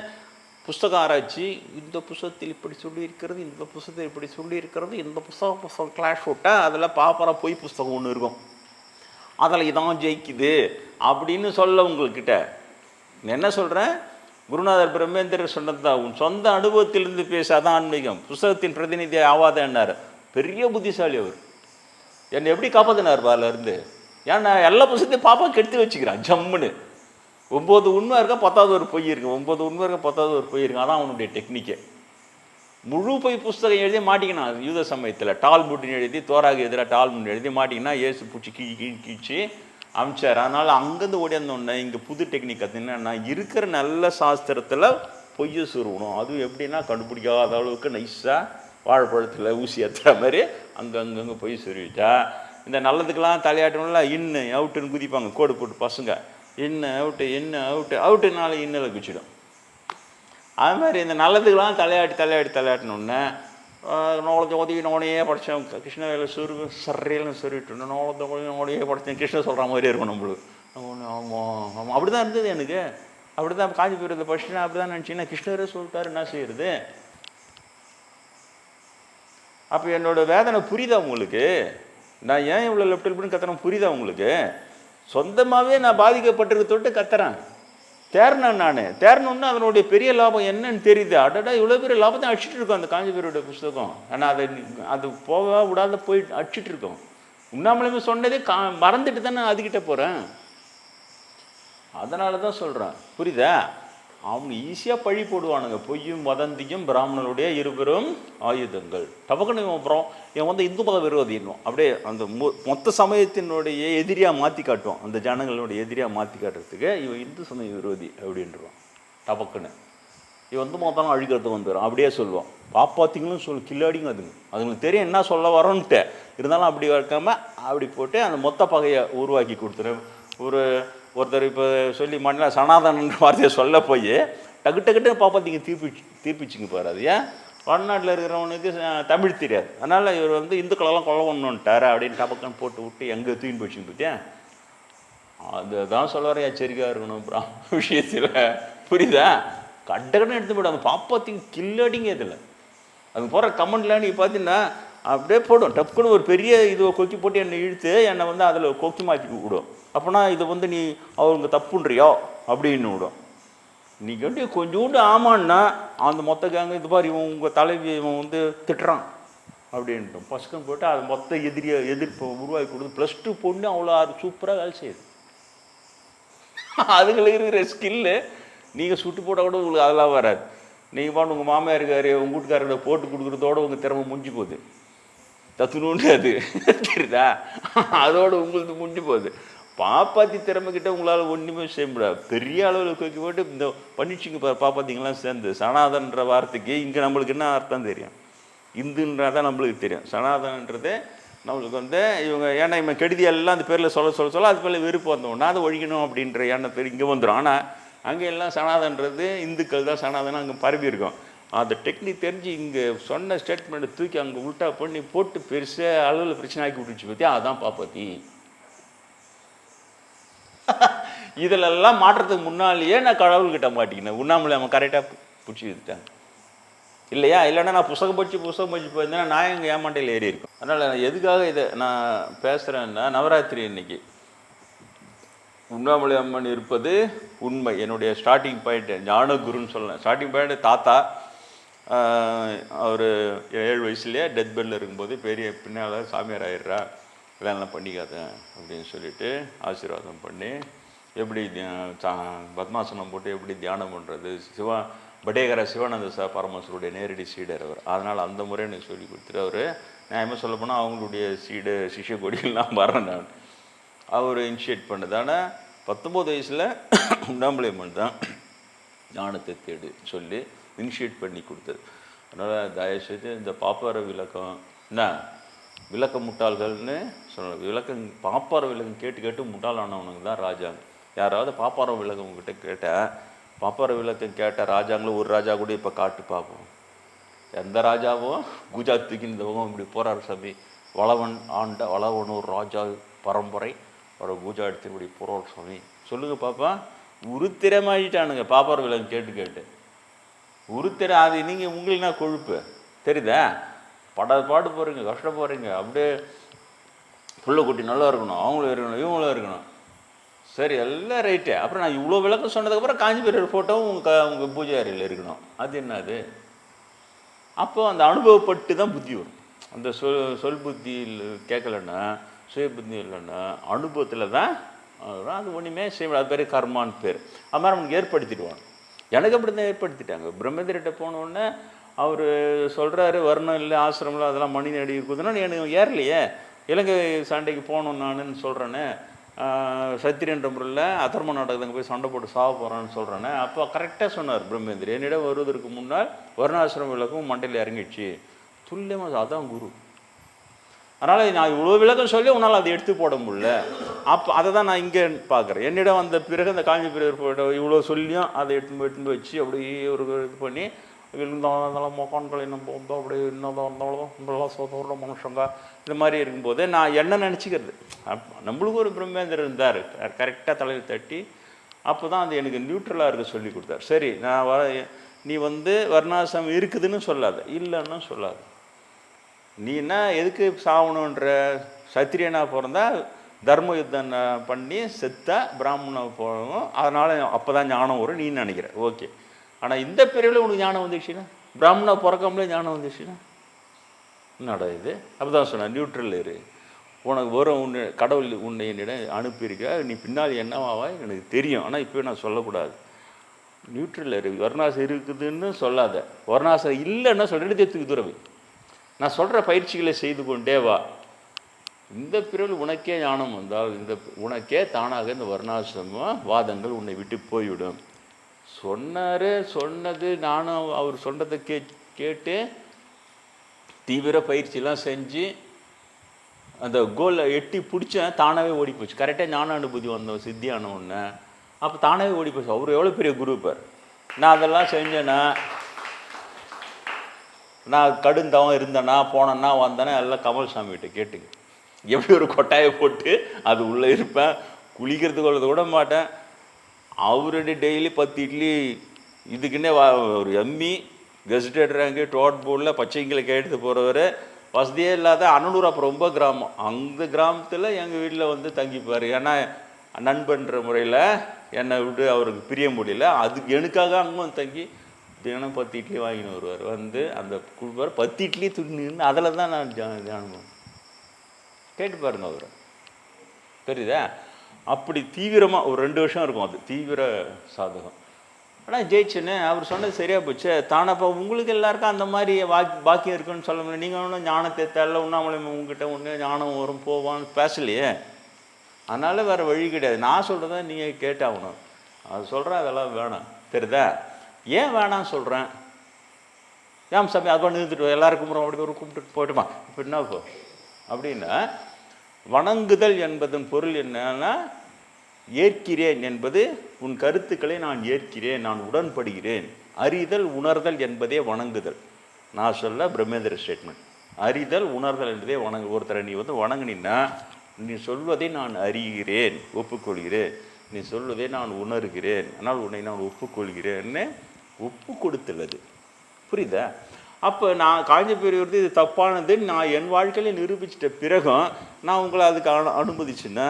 புஸ்தக ஆராய்ச்சி, இந்த புஸ்தகத்தில் இப்படி சொல்லியிருக்கிறது, இந்த புஸ்தகத்தில் இப்படி சொல்லியிருக்கிறது, இந்த புஸ்தகம் கிளாஷ் விட்டால் அதில் பாப்பரா போய் புஸ்தகம் ஒன்று இருக்கும், அதில் இதான் ஜெயிக்குது அப்படின்னு சொல்ல உங்கள்கிட்ட என்ன சொல்கிறேன்? குருநாதர் பிரம்மேந்திரர் சொன்னது தான், உன் சொந்த அனுபவத்திலிருந்து பேசாதான் ஆன்மீகம், புஸ்தகத்தின் பிரதிநிதி ஆவாதன்னார். பெரிய புத்திசாலி அவர். என்னை எப்படி காப்பாற்றினார் பாலேருந்து? ஏன்னா எல்லா புஸ்தகத்தையும் பாப்பா கெடுத்து வச்சுக்கிறான் ஜம்முன்னு. 9 உண்மை இருக்கா 10வது ஒரு பொய் இருக்கு, 9 உண்மை இருக்கா 10வது ஒரு பொய் இருக்கு. அதான் அவனுடைய டெக்னிக்கே. முழு பொய் புஸ்தகம் எழுதி மாட்டிக்கினான் யூத சமயத்தில். டால்முட்னு எழுதி, தோராக எதிராக டால்முட்னு எழுதி மாட்டிக்கினா ஏசு பூச்சி கீழ்ச்சி அமிச்சார். அதனால் அங்கேருந்து ஓடியாந்தோடனே இங்கே புது டெக்னிக் என்னன்னா, இருக்கிற நல்ல சாஸ்திரத்தில் பொய்யை சுருவணும். அதுவும் எப்படின்னா கண்டுபிடிக்காத அளவுக்கு நைஸாக வாழைப்பழத்தில் ஊசி ஏற்றுற மாதிரி அங்கங்கே பொய் சுருவிட்டா இந்த நல்லதுக்கெல்லாம் தலையாட்டணும்ல, இன்னு அவுட்டுன்னு குதிப்பாங்க கோடு போட்டு பசங்க. என்ன அவுட்டு நாளை இன்னில் குச்சிடும். அது மாதிரி இந்த நல்லதுக்கெல்லாம் தலையாட்டினோடனே நோனையே படித்தேன் கிருஷ்ணவேல சர்றையிலும் சொல்லிட்டு நோனையே படித்தேன் கிருஷ்ணன் சொல்கிற மாதிரி இருக்கும் நம்மளுக்கு. ஆமாம் அப்படி தான் இருந்தது எனக்கு. அப்படி தான் காஞ்சிபுரத்தை படிச்சுன்னா அப்படி தான் நினச்சிங்கன்னா கிருஷ்ணரே சொல்லிட்டாரு, என்ன செய்யுறது? அப்போ என்னோட வேதனை புரியுதா உங்களுக்கு? நான் ஏன் இவ்வளோ லெஃப்ட் ஹெல்ப்னு கத்துறேன் புரியுதா உங்களுக்கு? சொந்தமாகவே நான் பாதிக்கப்பட்டிருக்க தொட்டு கத்துறேன். தேரணுன்னு அதனுடைய பெரிய லாபம் என்னன்னு தெரியுது. அடடா இவ்வளோ பெரிய லாபத்தை அடிச்சுட்டு இருக்கோம் அந்த காஞ்சிபுரோட புஸ்தகம். ஆனால் அது போக விடாத போய் அடிச்சுட்டு இருக்கோம். உண்ணாமலையுமே சொன்னதே மறந்துட்டு தான் நான் அதுக்கிட்ட போகிறேன். அதனால தான் சொல்கிறேன், புரியுதா? அவங்க ஈஸியாக பழி போடுவானுங்க. பொய்யும் வதந்தியும் பிராமணனுடைய இருவரும் ஆயுதங்கள். டபக்குன்னு அப்புறம் இவன் இந்து மத விரோதின்னும் அப்படியே அந்த மொத்த சமயத்தினுடைய எதிரியாக மாற்றி காட்டுவான். அந்த ஜனங்களுடைய எதிரியாக மாற்றி காட்டுறதுக்கு இவன் இந்து சமய விரோதி அப்படின்றான். டபக்குன்னு இவன் மொத்தம் அழிக்கிறது வந்துடும் அப்படியே சொல்லுவான். பாப்பாத்திங்களும் கில்லாடிங்க அதுங்களுக்கு தெரியும் என்ன சொல்ல வரோன்ட்டு. இருந்தாலும் அப்படி வைக்காமல் அப்படி போட்டு அந்த மொத்த பகையை உருவாக்கி கொடுத்துரு. ஒருத்தர் இப்போ சொல்லி மாட்டினா சனாதனன்ற வார்த்தையை சொல்ல போய் டக்குன்னு பாப்பாத்திங்க தீர்ப்பிச்சுங்க பாரு. அது ஏன் வடநாட்டில் இருக்கிறவனுக்கு தமிழ் தெரியாது, அதனால் இவர் இந்துக்களெல்லாம் கொலை பண்ணணுன்ட்டார் அப்படின்னு டபக்குன்னு போட்டு விட்டு எங்கே தூக்கின்னு போச்சுங்க பார்த்தியா? அதுதான் சொல்ல வர எச்சரிக்கையாக இருக்கணும் விஷயத்தில், புரியுதா? கட்டக்கன்னு எடுத்து போய்டும். அந்த பாப்பாத்திங்க கில்லடிங்க இதில் அது போகிற கமெண்ட்லாம் நீங்கள் பார்த்தீங்கன்னா அப்படியே போடும். டப்புன்னு ஒரு பெரிய இதுவை கொக்கி போட்டு என்னை இழுத்து என்னை அதில் கொக்கி மாற்றி விடும். அப்போனா இதை நீ அவங்க தப்புன்றியோ அப்படின்னு விடும். நீங்கள் கொஞ்சோண்டு ஆமான்னா அந்த மொத்த கேங்க இது பாரு இவன் உங்கள் தலைவி இவன் திட்டுறான் அப்படின்ட்டு பசங்க போட்டு அது மொத்த எதிர்ப்பு உருவாக்கி கொடுத்து +2 பொண்ணு அவ்வளோ சூப்பராக வேலை செய்யுது. அதுங்களுக்கு இருக்கிற ஸ்கில்லு நீங்கள் சுட்டு போட்டால் கூட உங்களுக்கு அதெல்லாம் வராது. நீங்கள் பாட்டு உங்கள் மாமியார் இருக்காரு உங்கள் வீட்டுக்காரர்கிட்ட போட்டு கொடுக்குறதோடு உங்கள் திறமை முடிஞ்சு போகுது. தத்துணுன்னு அது தெரியுதா? அதோடு உங்களுக்கு முடிஞ்சு போகுது. பாப்பாத்தி திறமைக்கிட்ட உங்களால் ஒன்றுமே செய்ய முடியாது. பெரிய அளவில் கொக்கி போட்டு இந்த பண்ணிச்சிங்க பாப்பாத்திங்கெல்லாம் சேர்ந்து சனாதன்ற வார்த்தைக்கு இங்கே நம்மளுக்கு என்ன அர்த்தம் தெரியும்? இந்துன்றதான் நம்மளுக்கு தெரியும். சனாதனன்றது நம்மளுக்கு இவங்க ஏன்னா இவன் கெடுதி எல்லாம் அந்த பேரில் சொல்ல அது பேரில் வெறுப்பு வந்தோம்னா அதை ஒழிக்கணும் அப்படின்ற எண்ணத்தில் இங்கே வந்துடும். ஆனால் அங்கே எல்லாம் சனாதன்றது இந்துக்கள் தான் சனாதனம் அங்கே பரவி இருக்கும். அந்த டெக்னிக் தெரிஞ்சு இங்கே சொன்ன ஸ்டேட்மெண்ட்டை தூக்கி அங்கே உல்ட்டா பண்ணி போட்டு பெருசாக அளவில் பிரச்சனை ஆக்கி விட்டுச்சு பார்த்தியா? அதுதான் பாப்பாத்தி. இதிலெல்லாம் மாற்றத்துக்கு முன்னாலேயே நான் கடவுள்கிட்ட மாட்டிக்கினேன். உண்ணாமலை அவன் கரெக்டாக பிடிச்சி விட்டுட்டேன் இல்லையா? இல்லைன்னா நான் புஸ்தகம் படித்து போயிருந்தேன்னா நான் எங்கள் ஏமாண்டையில் ஏறி இருக்கும். அதனால் நான் எதுக்காக இதை நான் பேசுகிறேன்னா, நவராத்திரி இன்னைக்கு உண்ணாமலை அம்மன் இருப்பது உண்மை. என்னுடைய ஸ்டார்டிங் பாயிண்ட் ஞானகுருன்னு சொல்லலாம். ஸ்டார்டிங் பாயிண்ட் தாத்தா அவர் 7 வயசுலேயே டெத் பெட்டில் இருக்கும்போது பெரிய பின்னால் சாமியார் ஆயிடுறா. கல்யாணம் பண்ணிக்காத அப்படின்னு சொல்லிட்டு ஆசீர்வாதம் பண்ணி எப்படி பத்மாசனம் போட்டு எப்படி தியானம் பண்ணுறது, படேகர சிவானந்த பரமேஸ்வருடைய நேரடி சீடர் அவர். அதனால் அந்த முறை எனக்கு சொல்லி கொடுத்துட்டு அவர் நியாயமாக சொல்ல போனால் அவங்களுடைய சிஷ்ய கொடிகள்லாம் வரேன் நான். அவர் இனிஷியேட் பண்ணதான 19 வயசில் உண்ணாமலையம்மன் தான் ஞானத்தை தேடு சொல்லி இனிஷியேட் பண்ணி கொடுத்தது. அதனால் தயவுசெய்து இந்த பாப்பார விளக்கம் என்ன விளக்க முட்டாள்கள்னு சொல்லணும். விளக்கம் பாப்பார விளக்கம் கேட்டு கேட்டு முட்டாளானவனுக்கு தான் ராஜாங்க. யாராவது பாப்பார விளக்கம் உங்ககிட்ட கேட்டால் பாப்பார விளக்கம் கேட்ட ராஜாங்களும் ஒரு ராஜா கூட இப்போ காட்டு பார்ப்போம். எந்த ராஜாவும் குஜராத் தூக்கின்றவங்க இப்படி போகிறார் சாமி, வளவன் ஒரு ராஜா பரம்பரை ஒரு பூஜா எடுத்து இப்படி போகிறார் சாமி சொல்லுங்கள் பாப்பா. உருத்திரமாயிட்டானுங்க பாப்பார விளக்கம் கேட்டு கேட்டு உருத்திர. அது நீங்கள் உங்களுக்குனா கொழுப்பு தெரியுதா, பாடு போகிறீங்க, கஷ்டப்படுறீங்க. அப்படியே புள்ள குட்டி நல்லா இருக்கணும், அவங்களும் இருக்கணும், இவங்களும் இருக்கணும். சரி எல்லாம் ரைட்டு. அப்புறம் நான் இவ்வளோ விளக்கம் சொன்னதுக்கப்புறம் காஞ்சிபுரம் ஃபோட்டோவும் உங்கள் பூஜை அறையில் இருக்கணும். அது என்னது? அப்போ அந்த அனுபவப்பட்டு தான் புத்தி வரும். அந்த சொல் புத்தியில் கேட்கலன்னா, சுய புத்தி இல்லைன்னா அனுபவத்தில் தான் அது ஒன்றுமே செய்ய. அது பேர் கர்மான்னு பேர். அது மாதிரி அவனுக்கு ஏற்படுத்திடுவாங்க. எனக்கு அப்படி தான் ஏற்படுத்திட்டாங்க. பிரம்மேந்திரிட்ட போனோடனே அவர் சொல்கிறாரு வர்ணம் இல்லை ஆசிரமில் அதெல்லாம் மணி நடி இருக்குதுன்னா எனக்கு ஏறலையே. இலங்கை சண்டைக்கு போகணும் நானுன்னு சொல்கிறேன்னு, சத்திரியன்ற முறையில் அதர்ம நாடகத்துக்கு போய் சண்டை போட்டு சாக போகிறான்னு சொல்கிறேன்னு. அப்போ கரெக்டாக சொன்னார் பிரம்மேந்திரி. என்னிடம் வருவதற்கு முன்னால் வர்ணாசிரம விளக்கம் மண்டையில் இறங்கிடுச்சு துல்லியமாக. அதான் குரு. அதனால் நான் இவ்வளோ விளக்கம் சொல்லி உன்னால் அதை எடுத்து போட முடியல. அப்போ அதை தான் நான் இங்கே பார்க்குறேன். என்னிடம் வந்த பிறகு அந்த காஞ்சி பிறகு இவ்வளோ சொல்லியும் அதை எடுத்து வச்சு அப்படியே ஒரு இது பண்ணி இருந்தாலும் மொக்கான்கள் என்ன போகும்போது அப்படியே என்னதான் இருந்தாலும் நம்மளாம் சோதோட மனுஷங்க இந்த மாதிரி இருக்கும்போது நான் என்ன நினச்சிக்கிறது. நம்மளுக்கு ஒரு பிரம்மேந்திரர் இருந்தார் கரெக்டாக தலையில் தட்டி. அப்போ தான் அது எனக்கு நியூட்ரலாக இருக்க சொல்லி கொடுத்தார். சரி நான் நீ வர்ணாசிரமம் இருக்குதுன்னு சொல்லாத, இல்லைன்னு சொல்லாத. நீ என்ன எதுக்கு சாவணுன்ற சத்திரியனாக பிறந்தா தர்ம யுத்தம் பண்ணி செத்தா பிராமணாக போகணும், அதனால் அப்போ தான் ஞானம் வரும் நீ நினைக்கிற. ஓகே. ஆனால் இந்த பிரிவில் உனக்கு ஞானம் வந்துடுச்சுன்னா, பிராமணா பிறக்காமலே ஞானம் வந்துடுச்சுன்னா என்னடா இது? அப்படி தான் சொன்னேன், நியூட்ரல் இரு. உனக்கு வரும் கடவுள் உன்னை என்னிடம் அனுப்பியிருக்க, நீ பின்னால் என்னவாவா எனக்கு தெரியும், ஆனால் இப்போ நான் சொல்லக்கூடாது. நியூட்ரல் இரு. வர்ணாசம் இருக்குதுன்னு சொல்லாத, வர்ணாசம் இல்லைன்னா சொல்லிட்டு தூக்கி துறவி. நான் சொல்கிற பயிற்சிகளை செய்து கொண்டே வா. இந்த பிறகு உனக்கே ஞானம் வந்தால் உனக்கே தானாக இந்த வர்ணாசிரம வாதங்கள் உன்னை விட்டு போய்விடும். சொன்னது நானும் அவர் சொன்னதை கேட்டு தீவிர பயிற்சியெலாம் செஞ்சு அந்த கோலை எட்டி பிடிச்சேன். தானாகவே ஓடி போச்சு. கரெக்டாக ஞான அனுபூதி வந்தோம் சித்தியான ஒன்று. அப்போ தானாகவே ஓடி போச்சு. அவர் எவ்வளோ பெரிய குரு பார். நான் அதெல்லாம் செஞ்சேன்னா, நான் கடுந்தவன் இருந்தேன்னா போனேன்னா வந்தேன்னா எல்லாம் கமல் சாமிகிட்ட கேட்டுங்க. எப்படி ஒரு கொட்டாயை போட்டு அது உள்ளே இருப்பேன், குளிக்கிறதுக்கு விட மாட்டேன். அவருடைய டெய்லி 10 இட்லி இதுக்குன்னே ஒரு எம்மி கெஸ்டட் ரேங்கு டோட் போர்டில் பச்சைங்களை கேட்டு போகிறவர், வசதியே இல்லாத அன்னூர். அப்புறம் ரொம்ப கிராமம். அந்த கிராமத்தில் எங்கள் வீட்டில் தங்கிப்பார். ஏன்னா நண்பன்ற முறையில் என்னை விட்டு அவருக்கு பிரிய முடியல. அதுக்கு எனக்காக அங்கே தங்கி தினம் 10 இட்லி வாங்கின்னு வருவார். அந்த கொடுப்பார் 10 இட்லி துணின்னு. அதில் தான் நான் தியானம் கேட்டு பாருங்க அவர். தெரியுதா? அப்படி தீவிரமாக ஒரு 2 வருஷம் இருக்கும். அது தீவிர சாதகம். ஆனால் ஜெயிச்சுன்னு அவர் சொன்னது சரியாக போச்சு. தானப்போ உங்களுக்கு எல்லாருக்கும் அந்த மாதிரி பாக்கியம் இருக்குன்னு சொல்ல முடியும். நீங்கள் ஒன்றும் ஞானத்தை தேடல, உண்ணாமலை உங்ககிட்ட ஒன்று ஞானம் வரும் போவான்னு பேசலையே. அதனால் வேறு வழி கிடையாது. நான் சொல்கிறத நீங்கள் கேட்டாகணும். அது சொல்கிறேன், அதெல்லாம் வேணாம். தெரியுதா? ஏன் வேணாம் சொல்கிறேன்? ஏன் சாமி அது நிறுத்துட்டு எல்லாருக்கும் அப்படி ஒரு கும்பிட்டு போய்ட்டுமா இப்போ என்ன போ அப்படின்னா, வணங்குதல் என்பதன் பொருள் என்னன்னா, ஏற்கிறேன் என்பது உன் கருத்துக்களை நான் ஏற்கிறேன், நான் உடன்படுகிறேன். அறிதல் உணர்தல் என்பதே வணங்குதல். நான் சொல்ல பிரம்மேந்திர ஸ்டேட்மெண்ட். அறிதல் உணர்தல் என்பதே ஒருத்தரை நீ வணங்கினா, நீ சொல்வதை நான் அறிகிறேன், ஒப்புக்கொள்கிறேன். நீ சொல்வதை நான் உணர்கிறேன், ஆனால் உன்னை நான் ஒப்புக்கொள்கிறேன்னு ஒப்பு கொடுத்துள்ளது. புரியுதா? அப்போ நான் காஞ்சி பெரியவர் இது தப்பானது நான் என் வாழ்க்கையில் நிரூபிச்சிட்ட பிறகும் நான் உங்களை அதுக்கு அனுமதிச்சுன்னா,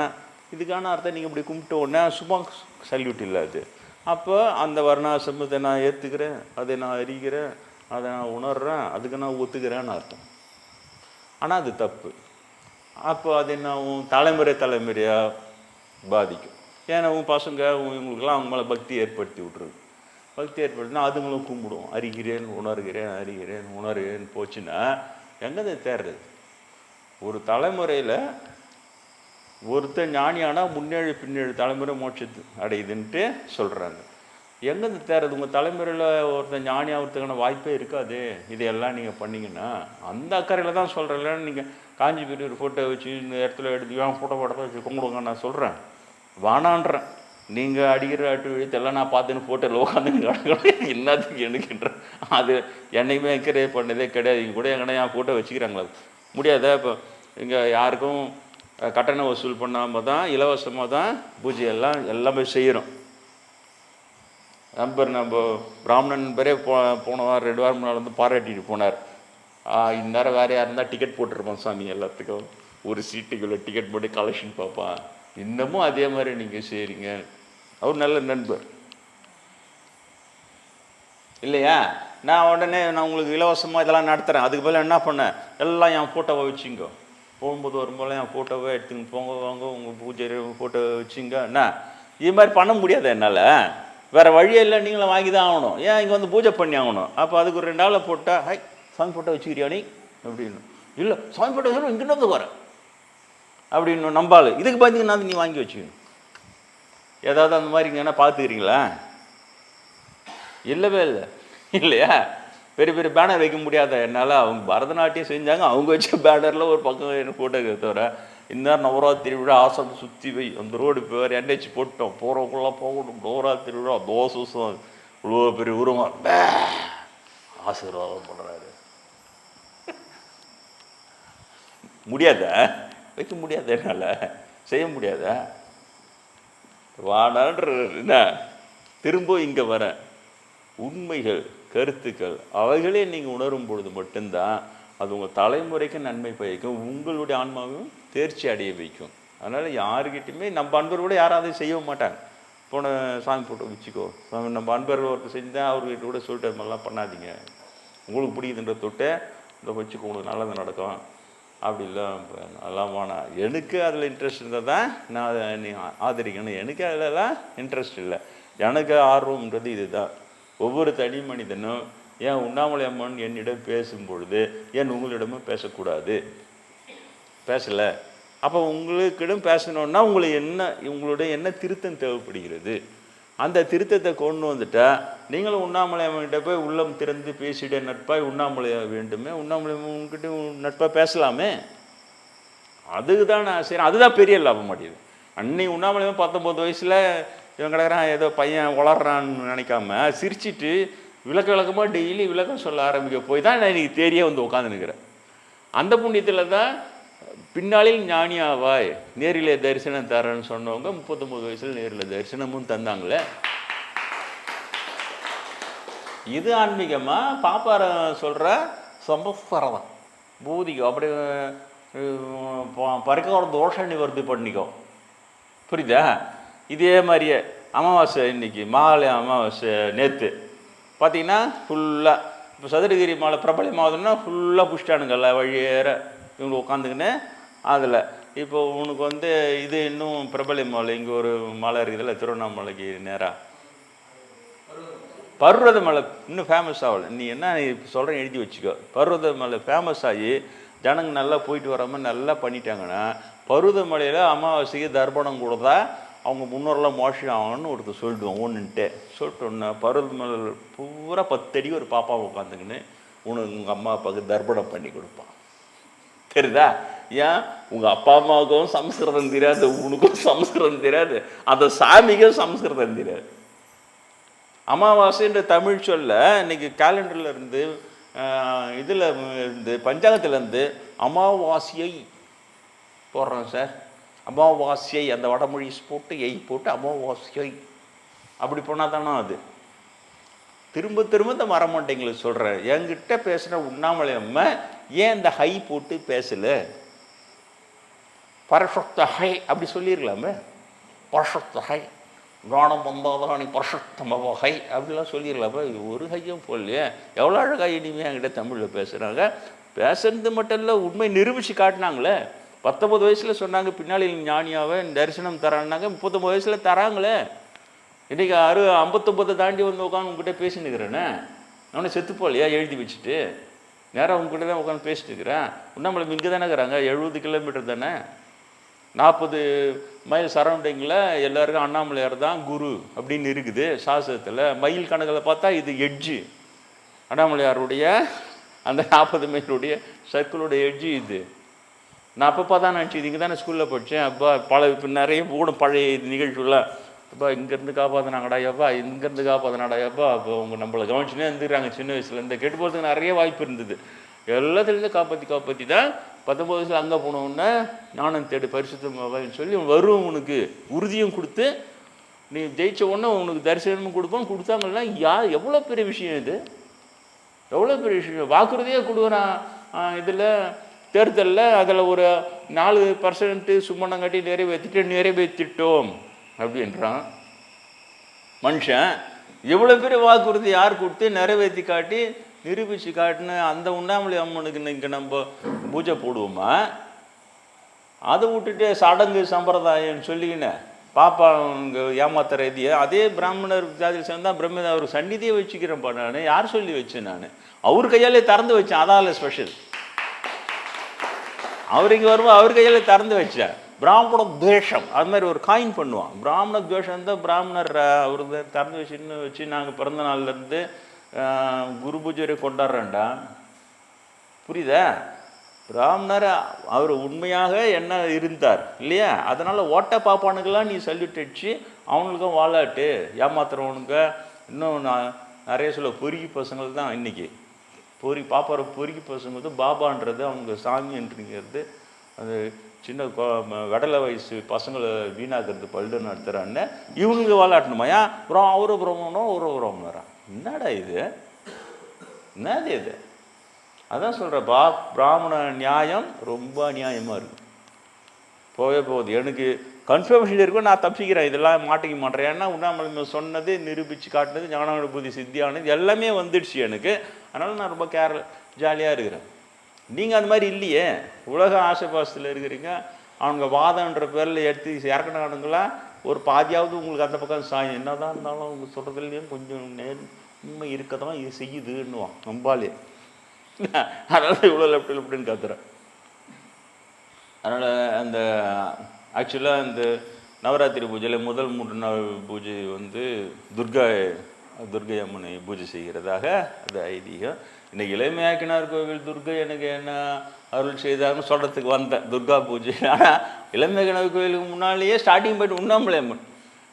இதுக்கான அர்த்தம் நீங்கள் இப்படி கும்பிட்ட உடனே சும்மா சல்யூட் இல்லை அது. அப்போ அந்த வர்ணாசிரமத்தை நான் ஏற்றுக்கிறேன், அதை நான் அறிகிறேன், அதை நான் உணர்கிறேன், அதுக்கு நான் ஒத்துக்கிறேன்னு அர்த்தம். ஆனால் அது தப்பு. அப்போ அது என்ன ஆகும், தலைமுறையாக பாதிக்கும். ஏன்னா உன் பசங்க இவங்களுக்கெல்லாம் அவங்க மேலே பக்தி ஏற்படுத்தி விட்ருது. பக்தி ஏற்படுத்தினா அதுங்களும் கும்பிடுவோம். அறிகிறேன் உணர்கிறேன் போச்சுன்னா எங்கே தேர்றது? ஒரு தலைமுறையில் ஒருத்தர் ஞானியானா 7 தலைமுறை மோட்சத்து அடையுதுன்ட்டு சொல்கிறாங்க. எங்கேருந்து தேர்றது? உங்கள் தலைமுறையில் ஒருத்தர் ஞானி ஆகிறதுக்கான வாய்ப்பே இருக்காது. இதையெல்லாம் நீங்கள் பண்ணிங்கன்னா அந்த அக்கறையில் தான் சொல்கிறேன். நீங்கள் காஞ்சி போய் ஒரு ஃபோட்டோ வச்சு இந்த இடத்துல எடுத்து என் ஃபோட்டோ வச்சு கும்பிடுங்க நான் சொல்கிறேன், வானான்றேன். நீங்கள் அடிக்கிற அட்டு எழுத்தெல்லாம் நான் பார்த்துன்னு ஃபோட்டோவில் உட்காந்துன்னு என்னத்துக்கு எனக்குன்றேன். அது என்னைக்குமே என்கரேஜ் பண்ணதே கிடையாது. இங்கே கூட எங்கன்னா என் ஃபோட்டோ வச்சுக்கிறாங்களா? முடியாதா? இப்போ இங்கே யாருக்கும் கட்டணம் வசூல் பண்ணாமல் தான் இலவசமாக தான் பூஜை எல்லாமே செய்கிறோம். நம்ம பிராமணன் பேரே போன வாரம் 2 வாரம் முன்னால் வந்து பாராட்டிட்டு போனார். இந்நேரம் வேறு யார் இருந்தால் டிக்கெட் போட்டிருப்போம் சாமி, எல்லாத்துக்கும் ஒரு சீட்டுக்குள்ளே டிக்கெட் போட்டு கலெக்ஷன் பார்ப்பான். இன்னமும் அதே மாதிரி நீங்கள் செய்கிறீங்க. அவர் நல்ல நண்பர் இல்லையா? நான் உடனே உங்களுக்கு இலவசமாக இதெல்லாம் நடத்துகிறேன், அதுக்கு பதில் என்ன பண்ணேன், எல்லாம் என் ஃபோட்டோவை வச்சுங்க, போகும்போது வரும்போது என் ஃபோட்டோவை எடுத்துன்னு போங்க, வாங்க உங்கள் பூஜை ஃபோட்டோ வச்சுங்க. என்ன இது மாதிரி பண்ண முடியாது என்னால், வேறு வழியே இல்லை, நீங்களும் வாங்கி தான் ஆகணும். ஏன் இங்கே வந்து பூஜை பண்ணி ஆகணும். அப்போ அதுக்கு ஒரு 2 நாளில் போட்டால் ஹை சாமி ஃபோட்டோ வச்சுக்கிறியா நீ அப்படின்னு, இல்லை சாமி ஃபோட்டோ வச்சு இங்கிட்ட வரேன் அப்படின்னு நம்பாள். இதுக்கு பார்த்தீங்கன்னா நீ வாங்கி வச்சுக்கணும். ஏதாவது அந்த மாதிரி இங்கே என்ன பார்த்துக்கிறீங்களா? இல்லவே இல்லை இல்லையா? பெரிய பெரிய பேனர் வைக்க முடியாத என்னால். அவங்க பரதநாட்டியம் செஞ்சாங்க, அவங்க வச்ச பேனரில் ஒரு பக்கம் என்ன ஃபோட்டோ தவிர, இந்நேரம் நவராத்திரி விழா ஆசிரமம் சுற்றி வை, அந்த ரோடு இப்போ வேறு எண்ணெய்ச்சி போட்டோம், போகிறவங்களாம் போகணும், நவராத்திரி விழா தோசம் இவ்வளோ பெரிய உருவம் ஆசீர்வாதம் பண்ணுறாரு. முடியாத வைக்க முடியாத, என்னால் செய்ய முடியாத. வாடான்ற என்ன திரும்ப இங்கே வர உண்மைகள் கருத்துக்கள் அவைகளே நீங்கள் உணரும் பொழுது மட்டும்தான் அது உங்கள் தலைமுறைக்கு நன்மை பயக்கும், உங்களுடைய ஆன்மாவையும் தேர்ச்சி அடைய வைக்கும். அதனால் யாருக்கிட்டையுமே நம்ம அன்பரோட யாராவது செய்ய மாட்டாங்க. போன சாமி போட்டோ வச்சுக்கோ, நம்ம அன்பர்கள் ஒருத்தர் செஞ்சால் அவர்கிட்ட கூட சொல்லிட்டு அது மாதிரிலாம் பண்ணாதீங்க, உங்களுக்கு பிடிக்குதுன்ற தொட்டை இந்த வச்சுக்கோ, உங்களுக்கு நல்லது நடக்கும் அப்படி இல்லை அதெல்லாம் வேணாம். எனக்கு அதில் இன்ட்ரெஸ்ட் இருந்தால் தான் நான் அதை நீ ஆதரிக்கணும். எனக்கு அதிலலாம் இன்ட்ரெஸ்ட் இல்லை. எனக்கு ஆர்வம்ன்றது இது தான். ஒவ்வொரு தனி மனிதனும் ஏன் உண்ணாமலை அம்மன் என்னிடம் பேசும் பொழுது ஏன் உங்களிடமும் பேசக்கூடாது? பேசலை. அப்போ உங்களுக்கிடம் பேசணுன்னா உங்களுடைய என்ன திருத்தம் தேவைப்படுகிறது? அந்த திருத்தத்தை கொண்டு வந்துட்டால் நீங்களும் உண்ணாமலை அம்மன்கிட்ட போய் உள்ளம் திறந்து பேசிட நட்பாய் உண்ணாமலை வேண்டுமே, உண்ணாமலை உங்ககிட்ட நட்பாக பேசலாமே. அதுக்கு தான் நான் சரி, அதுதான் பெரிய லாபம் மாட்டேது. அன்னைக்கு உண்ணாமலை 19 வயசில் இவன் கிடக்கிறான் ஏதோ பையன் வளர்றான்னு நினைக்காம சிரிச்சிட்டு விளக்கமாக டெய்லி விளக்கம் சொல்ல ஆரம்பிக்க போய் தான் நான் இன்றைக்கி தேரியே வந்து உட்காந்து நிற்கிறேன். அந்த புண்ணியத்தில் தான் பின்னாளில் ஞானியாவாய் நேரிலே தரிசனம் தரேன்னு சொன்னவங்க 39 வயசில் நேரில் தரிசனமும் தந்தாங்களே. இது ஆன்மீகமாக பாப்பார சொல்கிற சம்பஸ்காரம் தான் பூதிக்கும். அப்படி பறிக்கிற தோஷ நிவர்த்தி பண்ணிக்கோ, புரியுதா? இதே மாதிரியே அமாவாசை இன்னைக்கு மாலை அமாவாசை நேற்று பார்த்தீங்கன்னா ஃபுல்லாக இப்போ சதுரகிரி மாலை பிரபலமாகுதுன்னா ஃபுல்லாக புஷ்டானுங்கள்ல வழியேற இவங்க உட்காந்துக்கின்னு அதில். இப்போ உனக்கு வந்து இது இன்னும் பிரபல மலை, இங்கே ஒரு மலை இருக்குதுல்ல திருவண்ணாமலைக்கு நேராக பர்வத மலை இன்னும் ஃபேமஸ் ஆகலை. நீ என்ன சொல்கிறேன் எழுதி வச்சுக்கோ. பர்வத மலை ஃபேமஸ் ஆகி ஜனங்க நல்லா போயிட்டு வராமல் நல்லா பண்ணிட்டாங்கன்னா பர்வத மலையில் அமாவாசைக்கு தர்ப்பணம் கொடுத்தா அவங்க முன்னோரெல்லாம் மோஷம் ஆகணும்னு ஒருத்தர் சொல்லிடுவோம். ஒன்றுன்ட்டு சொல்லிட்டோன்னா பருவ மலை பூரா 10 அடி ஒரு பாப்பா உட்காந்துக்கின்னு உனக்கு உங்கள் அம்மா அப்பாவுக்கு தர்ப்பணம் பண்ணி கொடுப்பான். தெரியுதா? ஏன் உங்கள் அப்பா அம்மாவுக்கும் சம்ஸ்கிருதம் தெரியாது, உனக்கும் சம்ஸ்கிருதம் தெரியாது, அந்த சாமிக்கும் சம்ஸ்கிருதம் தெரியாது. அமாவாசைன்ற தமிழ் சொல்ல இன்னைக்கு கேலண்டரில் இருந்து இதில் இருந்து பஞ்சாங்கத்திலேருந்து அமாவாசையை போடுறோம் சார். அமாவாசை அந்த வடமொழி போட்டு போட்டு அமாவாசை அப்படி போனால் தானே அது. திரும்ப திரும்ப இந்த மரமாட்டேங்களுக்கு சொல்கிறேன். என்கிட்ட பேசுகிற உண்ணாமலை அம்மா ஏன் இந்த ஹை போட்டு பேசலை? பரசக்த ஹை அப்படி சொல்லிடலாமே. பரசக்த ஹை கானம் வந்தாதான் நீ பரசக்தமாக ஹை அப்படிலாம் சொல்லிடலாமே. ஒரு ஹையும் போடலையே. எவ்வளோ அழகாக இனிமே என்கிட்ட தமிழில் பேசுகிறாங்க. பேசுறது மட்டும் இல்லை, உண்மை நிரூபித்து காட்டினாங்களே. 19 வயசில் சொன்னாங்க பின்னாடி ஞானியாவை தரிசனம் தரான்னாங்க, 39 வயசில் தராங்களே. இன்றைக்கி 59 தாண்டி வந்து உட்காந்து உங்ககிட்ட பேசினுக்கிறேனே, அவனை செத்து போகலையா எழுதி வச்சுட்டு? நேராக உங்ககிட்ட தான் உட்காந்து பேசிட்டு இருக்கிறேன். உண்ணாமலை இங்கே தானே இருக்கிறாங்க, 70 கிலோமீட்டர் தானே, 40 மைல் சரௌண்டிங்கில் எல்லாருக்கும் அண்ணாமலையார் தான் குரு அப்படின்னு இருக்குது சாஸ்திரத்தில். மைல் கணக்கில் பார்த்தா இது எட்ஜு, அண்ணாமலையாருடைய அந்த 40 மைலுடைய சர்க்கிளுடைய எட்ஜு இது. நான் அப்பப்போ தான் நினச்சி இங்கே தானே ஸ்கூலில் படித்தேன். அப்பா இப்போ நிறைய கூட பழைய நிகழ்ச்சிலாம், அப்பா இங்கேருந்து காப்பாற்றினாங்கடாயாப்பா, இங்கேருந்து காப்பாற்றினாடாயாப்பா. அப்போ அவங்க நம்மளை கவனிச்சுனே இருந்துக்கிறாங்க சின்ன வயசுலேருந்து. கெட்டு போகிறதுக்கு நிறைய வாய்ப்பு இருந்தது. எல்லாத்துலேருந்து காப்பாற்றி தான் 19 வயசில் அங்கே போனவுடனே ஞானம் தேடு பரிசுத்தமாகன்னு சொல்லி வரும் உனக்கு உறுதியும் கொடுத்து, நீ ஜெயிச்ச உடனே உனக்கு தரிசனமும் கொடுப்போம் கொடுத்தாங்கன்னா எவ்வளோ பெரிய விஷயம் இது, எவ்வளோ பெரிய விஷயம். வாக்குறுதியே கொடுக்குறான் இதில் தேர்தலில், அதில் ஒரு 4% சும்மனங்காட்டி நிறைவேற்றிட்டோம் அப்படின்றான் மனுஷன். எவ்வளோ பெரிய வாக்குறுதி யார் கொடுத்து நிறைவேற்றி காட்டி நிரூபித்து காட்டின அந்த உண்ணாமலை அம்மனுக்கு இங்கே நம்ம பூஜை போடுவோமா? அதை விட்டுட்டு சடங்கு சம்பிரதாயம்னு சொல்லிக்கின்னு பாப்பா அவங்க ஏமாத்துற இதையே அதே பிராமணர் ஜாதியில் சேர்ந்தால் பிரம்ம அவர் சந்நிதியை வச்சுக்கிறேன்ப்பா. நான் யார் சொல்லி வச்சேன்? நான் அவர் கையாலே திறந்து வச்சேன். அதால் ஸ்பெஷல். அவர் இங்கே வரும்போது அவர் கையாலே திறந்து வச்சேன். பிராமண துவேஷம் அது மாதிரி ஒரு காயின் பண்ணுவான். பிராமண துவேஷம் தான் பிராமணர் அவர் திறந்து வச்சுன்னு வச்சு நாங்கள் பிறந்த நாள்லேருந்து குரு பூஜை கொண்டாடுறேன்டா. புரியுதா? பிராமணர் அவர் உண்மையாக என்ன இருந்தார் இல்லையா? அதனால் ஓட்ட பாப்பானுக்கெல்லாம் நீ சல்யூட் அடிச்சு அவனுக்கும் வாழாட்டு ஏமாத்துறவனுக்கு. இன்னும் நான் நிறைய சொல்ல பொறுக்கி பசங்கள் தான் இன்றைக்கி பாப்பார பொறுக்கி பசங்க வந்து பாபான்றது அவங்க சாமின்றது அந்த சின்ன வெடலை வயசு பசங்களை வீணாக்குறது பல்லு நடத்துகிறான்னு இவங்களுக்கு வாழாட்டணுமா? ஏன் அவரு பிரம்மனும் ஒரு பிரம்மனரா? என்னடா இது, என்னது இது? அதான் சொல்கிறப்பா, பிராமண நியாயம் ரொம்ப அநியாயமாக இருக்குது. போகுது. எனக்கு கன்ஃபர்மேஷன் இருக்கும், நான் தப்பிக்கிறேன், இதெல்லாம் மாட்டிக்க மாட்டேறேன். ஏன்னா உண்ணாமலை சொன்னது நிரூபித்து காட்டினது ஞானானுபூதி சித்தியானது எல்லாமே வந்துடுச்சு எனக்கு. அதனால் நான் ரொம்ப ஜாலியாக இருக்கிறேன். நீங்கள் அந்த மாதிரி இல்லையே, உலக ஆசைபாசத்தில் இருக்கிறீங்க. அவங்க வாதன்ற பேரில் எடுத்து இறக்கணுங்களா ஒரு பாதியாவது உங்களுக்கு அந்த பக்கம் சாயம். என்ன தான் இருந்தாலும் அவங்க சொல்கிறதுலேயும் கொஞ்சம் உண்மை இருக்க தான் இது செய்யுதுன்னுவான் நம்பாலே. அதனால் இவ்வளோ லெப்டின்னு கத்துறேன். அதனால் அந்த ஆக்சுவலாக இந்த நவராத்திரி பூஜையில் முதல் 3 நாள் பூஜை வந்து துர்கை அம்மனை பூஜை செய்கிறதாக அது ஐதீகம். இன்னைக்கு இளமையாக்கினார் கோவில் துர்கை எனக்கு என்ன அருள் செய்தாங்கன்னு சொல்கிறதுக்கு வந்தேன் துர்கா பூஜை. ஆனால் இளமையாக்கினார் கோவிலுக்கு முன்னாலேயே ஸ்டார்டிங் போய்ட்டு உண்ணாமலை அம்மன்.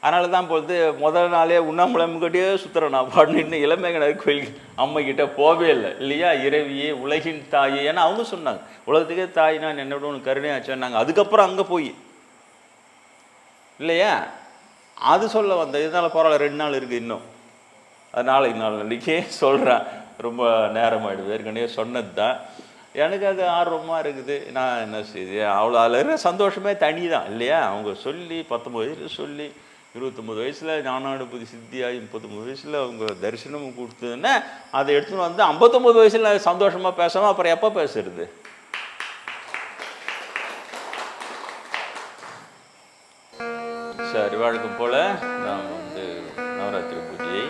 அதனால தான் போது முதல் நாளே உண்ணாமலை அம்மன்கிட்டயே சுற்றுறேன் நான் பாட்டு. இன்னும் இளமையாக்கினார் கோயிலுக்கு அம்மைக்கிட்ட போவே இல்லை இல்லையா? இரவியே உலகின் தாயே, ஏன்னா அவங்க சொன்னாங்க உலகத்துக்கே தாய் நான் என்னோட ஒன்று கருணையாச்சேன். நாங்கள் அதுக்கப்புறம் அங்கே போய் இல்லையா அது சொல்ல வந்தேன். இதனால் பரவாயில்ல, 2 நாள் இருக்குது இன்னும். அது நாளைக்கு நாளைக்கே சொல்கிறேன். ரொம்ப நேரமாகிடுது. ஏற்கனவே சொன்னது தான். எனக்கு அது ஆர்வமாக இருக்குது. நான் என்ன செய்யுது அவ்வளோ அதில் இருக்கிற சந்தோஷமே தனி தான் இல்லையா? அவங்க சொல்லி 19 வயசில் சொல்லி 29 வயசில் ஞானானுபூதி சித்தியாகி 39 வயசில் அவங்க தரிசனமும் கொடுத்ததுன்னா அதை எடுத்துன்னு வந்து 59 வயசில் சந்தோஷமாக பேசாமல் அப்புறம் எப்போ பேசுறது? சரி, வழக்கம் போல் நாம் வந்து நவராத்திரி பூஜையை